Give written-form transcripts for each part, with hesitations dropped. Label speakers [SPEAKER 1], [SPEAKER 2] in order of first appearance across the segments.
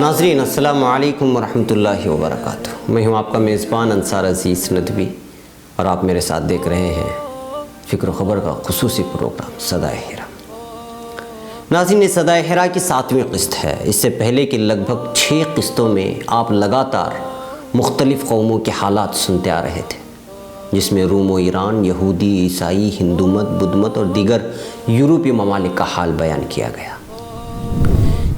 [SPEAKER 1] नाज़रीन अस्सलामु अलैकुम वरहमतुल्लाहि वबरकातुहू। मैं हूँ आपका मेज़बान अंसार अज़ीज़ नदवी और आप मेरे साथ देख रहे हैं फ़िक्र ख़बर का ख़ुसूसी प्रोग्राम सदाए हिरा। नाज़रीन, ये सदाए हिरा की 7वीं क़िस्त है। इससे पहले कि लगभग 6 क़िस्तों में आप लगातार मुख्तलिफ़ कौमों के हालात सुनते आ रहे थे, जिसमें रूम व ईरान, यहूदी, ईसाई, हिंदू मत, बुद्ध मत और दीगर यूरोपीय ममालिक का हाल बयान किया गया।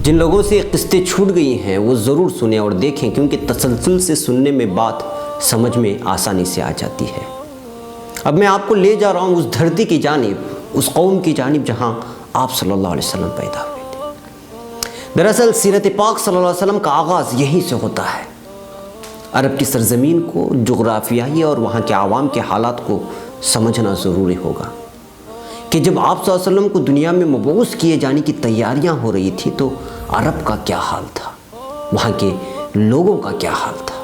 [SPEAKER 1] जिन लोगों से क़िस्तें छूट गई हैं वो ज़रूर सुनें और देखें, क्योंकि तसलसल से सुनने में बात समझ में आसानी से आ जाती है। अब मैं आपको ले जा रहा हूँ उस धरती की जानिब, उस कौम की जानिब जहाँ आप सल्लल्लाहु अलैहि वसल्लम पैदा हुए थे। दरअसल सीरत पाक सल्लल्लाहु अलैहि वसल्लम का आगाज़ यहीं से होता है। अरब की सरज़मीन को, जुग़राफ़ियाई और वहाँ के आवाम के हालात को समझना ज़रूरी होगा कि जब आप सल्लल्लाहु अलैहि वसल्लम को दुनिया में मबऊस किए जाने की तैयारियां हो रही थी तो अरब का क्या हाल था, वहाँ के लोगों का क्या हाल था।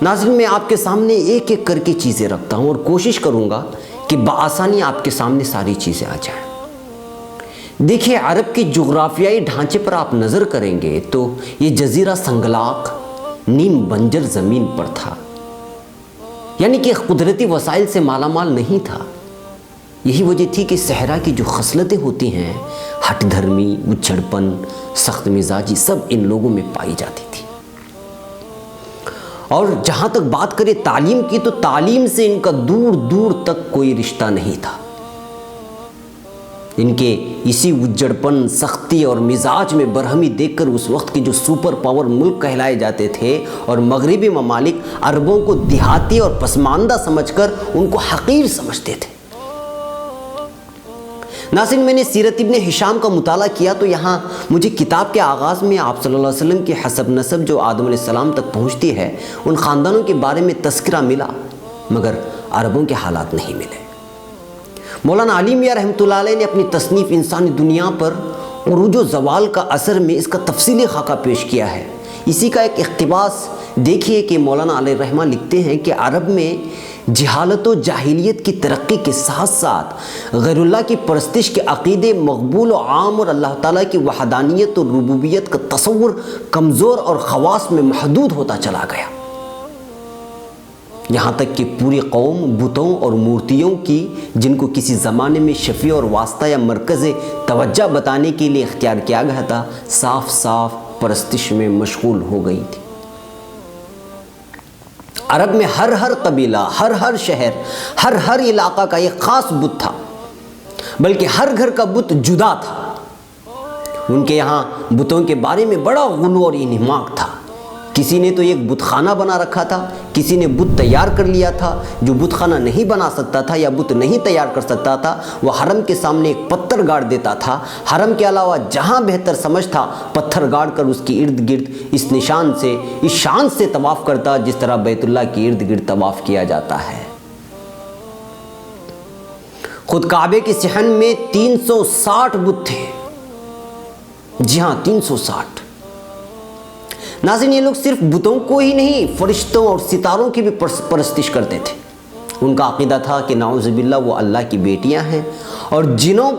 [SPEAKER 1] नाज़रीन, मैं आपके सामने एक एक करके चीज़ें रखता हूँ और कोशिश करूँगा कि बआसानी आपके सामने सारी चीज़ें आ जाएं। देखिए, अरब के जुग़राफ़ियाई ढांचे पर आप नज़र करेंगे तो ये जज़ीरा संगलाक नीम बंजर ज़मीन पर था, यानी कि कुदरती वसाइल से मालामाल नहीं था। यही वजह थी कि सहरा की जो खसलतें होती हैं, हट धर्मी, उच्छड़पन, सख्त मिजाजी, सब इन लोगों में पाई जाती थी। और जहाँ तक बात करें तालीम की, तो तालीम से इनका दूर दूर तक कोई रिश्ता नहीं था। इनके इसी उज्जड़पन, सख्ती और मिजाज में बरहमी देखकर उस वक्त के जो सुपर पावर मुल्क कहलाए जाते थे और मगरिबी ममालिक अरबों को देहाती और पसमानदा समझकर उनको हकीर समझते थे। नाज़रीन, मैंने सीरत इब्न हिशाम का मुताला किया तो यहाँ मुझे किताब के आगाज़ में आप सल्लल्लाहु अलैहि वसल्लम की हसब नसब जो आदम अलैहिस्सलाम तक पहुँचती है, उन ख़ानदानों के बारे में तज़किरा मिला, मगर अरबों के हालात नहीं मिले। मौलाना अली मियां रहमतुल्लाह अलैह ने अपनी तसनीफ़ इंसानी दुनिया पर उरूज व ज़वाल का असर में इसका तफसीली खाका पेश किया है। इसी का एक इक़्तिबास देखिए कि मौलाना अलैहि रहमा लिखते हैं कि अरब में जहालत व जाहिलियत की तरक्की के साथ साथ गैरुल्लाह की परस्तिश के अक़ीदे मकबूल व आम और अल्लाह ताला की वहदानियत और रुबूबियत का तसव्वुर कमज़ोर और ख़वास में महदूद होता चला गया। यहाँ तक कि पूरी कौम बुतों और मूर्तियों की, जिनको किसी ज़माने में शफ़ी और वास्ता या मरकज़ तवज्जो बताने के लिए इख्तियार किया गया था, साफ साफ परस्तिश में मशगूल हो गई थी। अरब में हर हर कबीला, हर शहर, हर इलाका का एक ख़ास बुत था, बल्कि हर घर का बुत जुदा था। उनके यहाँ बुतों के बारे में बड़ा गुलू और इन्हिमाक था। किसी ने तो एक बुत खाना बना रखा था, किसी ने बुत तैयार कर लिया था। जो बुत खाना नहीं बना सकता था या बुत नहीं तैयार कर सकता था, वह हरम के सामने एक पत्थर गाड़ देता था। हरम के अलावा जहाँ बेहतर समझ था, पत्थर गाड़ कर उसके इर्द गिर्द इस निशान से, इस शान से तवाफ़ करता जिस तरह बैतुल्लाह के इर्द गिर्द तवाफ़ किया जाता है। खुद काबे के सहन में 360 बुत थे। जी हाँ, 360। नाज़रीन, ये लोग सिर्फ बुतों को ही नहीं, फरिश्तों और सितारों की भी परस्तिश करते थे। उनका अक़ीदा था कि नाउज़ुबिल्लाह वो अल्लाह की बेटियां हैं और जिनों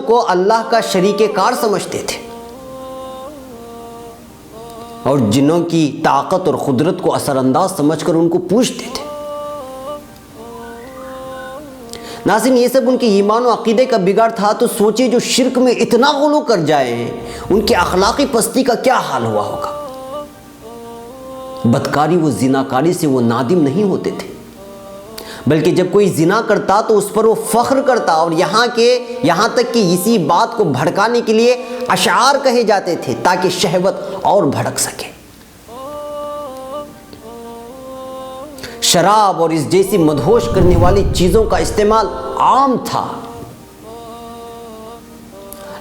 [SPEAKER 1] को अल्लाह का शरीके कार समझते थे और जिनों की ताकत और क़ुदरत को असरअंदाज समझकर उनको पूजते थे। नाज़रीन, ये सब उनके ईमान और अक़ीदे का बिगाड़ था। तो सोचिए, जो शिर्क में इतना गुलू कर जाए, उनकी अखलाक़ी पस्ती का क्या हाल हुआ होगा। बदकारी व ज़िनाकारी से वो नादिम नहीं होते थे, बल्कि जब कोई ज़िना करता तो उस पर वो फ़ख्र करता और यहाँ तक कि इसी बात को भड़काने के लिए अशार कहे जाते थे ताकि शहवत और भड़क सके। शराब और इस जैसी मदहोश करने वाली चीज़ों का इस्तेमाल आम था।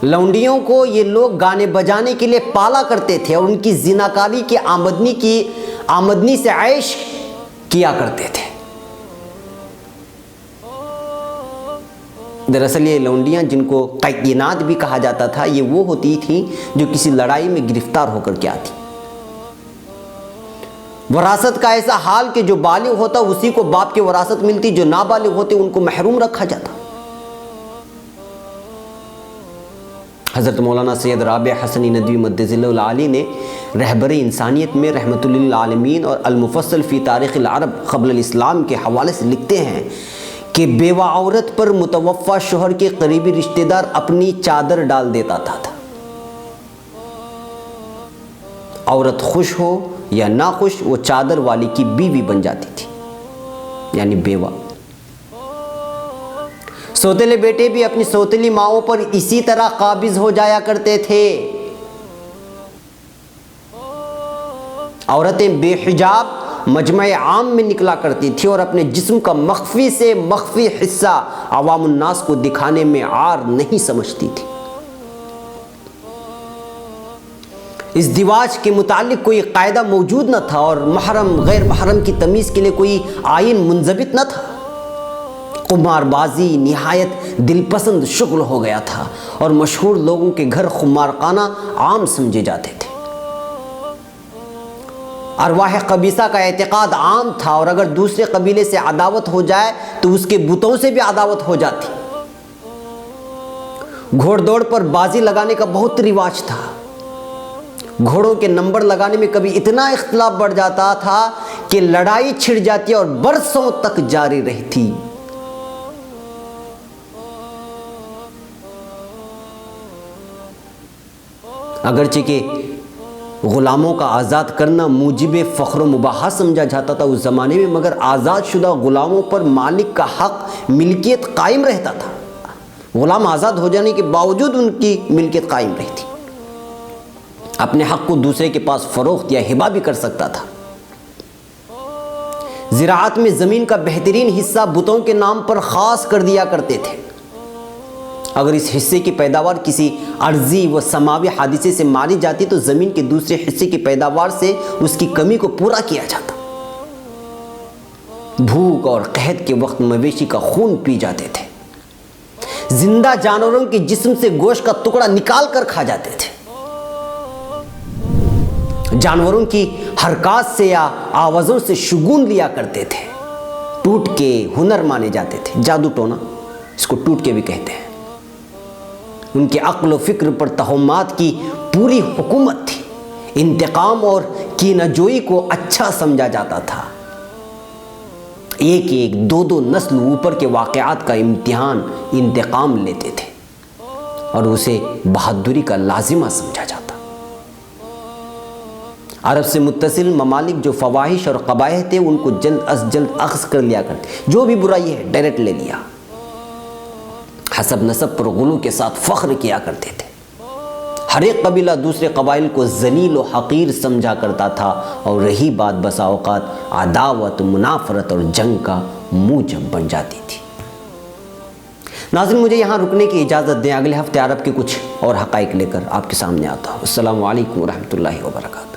[SPEAKER 1] लौंडियों को ये लोग गाने बजाने के लिए पाला करते थे और उनकी जिनाकारी की आमदनी से ऐश किया करते थे। दरअसल ये लौंडियाँ जिनको कैयनात भी कहा जाता था, ये वो होती थी जो किसी लड़ाई में गिरफ्तार होकर के आती। वरासत का ऐसा हाल कि जो बालिग होता उसी को बाप की वरासत मिलती, जो नाबालिग होते उनको महरूम रखा जाता। हज़रत मौलाना सैयद राबिया हसनी नदवी मद्दज़िल्लुल आली ने रहबरे इंसानियत में रहमतुल लिल आलमीन और अल-मुफ़स्सल फ़ी तारीख़िल अरब क़ब्ल इस्लाम के हवाले से लिखते हैं कि बेवा औरत पर मुतवफ़्फ़ा शोहर के करीबी रिश्तेदार अपनी चादर डाल देता था। औरत खुश हो या ना खुश, वो चादर वाली की बीवी बन जाती थी, यानी बेवा। सौतेले बेटे भी अपनी सौतेली माओं पर इसी तरह काबिज हो जाया करते थे। औरतें बेहिजाब मजमे आम में निकला करती थी और अपने जिस्म का मख्फी से मख्फी हिस्सा अवामुन्नास को दिखाने में आर नहीं समझती थी। इस दिवाज के मुतालिक कोई कायदा मौजूद न था और महरम गैर महरम की तमीज़ के लिए कोई आइन मुंज़बित न था। खुमारबाजी निहायत दिलपसंद शुगल हो गया था और मशहूर लोगों के घर खुमारखाना आम समझे जाते थे। अरवाह कबीसा का एतकाद आम था और अगर दूसरे कबीले से अदावत हो जाए तो उसके बुतों से भी अदावत हो जाती। घोड़दौड़ पर बाजी लगाने का बहुत रिवाज था। घोड़ों के नंबर लगाने में कभी इतना इख्तिलाफ बढ़ जाता था कि लड़ाई छिड़ जाती और बरसों तक जारी रहती। अगरचे कि ग़ुलामों का आज़ाद करना मूजिब फ़ख्र मुबाहा समझा जाता था उस ज़माने में, मगर आज़ाद शुदा ग़ुलामों पर मालिक का हक़ मिल्कियत कायम रहता था। ग़ुलाम आज़ाद हो जाने के बावजूद उनकी मिल्कियत कायम रहती। अपने हक़ को दूसरे के पास फ़रोख्त या हिबा भी कर सकता था। ज़िराअत में ज़मीन का बेहतरीन हिस्सा बुतों के नाम पर ख़ास कर दिया करते थे। अगर इस हिस्से की पैदावार किसी अर्जी व समावी हादिसे से मारी जाती तो ज़मीन के दूसरे हिस्से की पैदावार से उसकी कमी को पूरा किया जाता। भूख और कहत के वक्त मवेशी का खून पी जाते थे। जिंदा जानवरों के जिस्म से गोश्त का टुकड़ा निकाल कर खा जाते थे। जानवरों की हरकत से या आवाज़ों से शुगून लिया करते थे। टूट के हुनर माने जाते थे। जादू टोना, इसको टूट के भी कहते हैं। उनके अक्ल व फिक्र पर तहम्मात की पूरी हुकूमत थी। इंतकाम और कीनाजोई को अच्छा समझा जाता था। एक एक दो दो नस्ल ऊपर के वाक़यात का इम्तिहान इंतकाम लेते थे और उसे बहादुरी का लाजिमा समझा जाता। अरब से मुत्तसिल ममालिक जो फ़वाहिश और क़बाइह थे उनको जल्द अज जल्द अख्ज़ कर लिया करते। जो भी बुराई है डायरेक्ट ले लिया। हसब नसब पर गुलू के साथ फ़ख्र किया करते थे। हर एक कबीला दूसरे कबाइल को ज़लील व हक़ीर समझा करता था और रही बात बसा औक़ात अदावत, मुनाफरत और जंग का मूजब बन जाती थी। नाज़रीन, मुझे यहाँ रुकने की इजाज़त दें। अगले हफ्ते अरब के कुछ और हक़ाइक़ लेकर आपके सामने आता हूँ। अस्सलामु अलैकुम व रहमतुल्लाहि व बरकातुहू।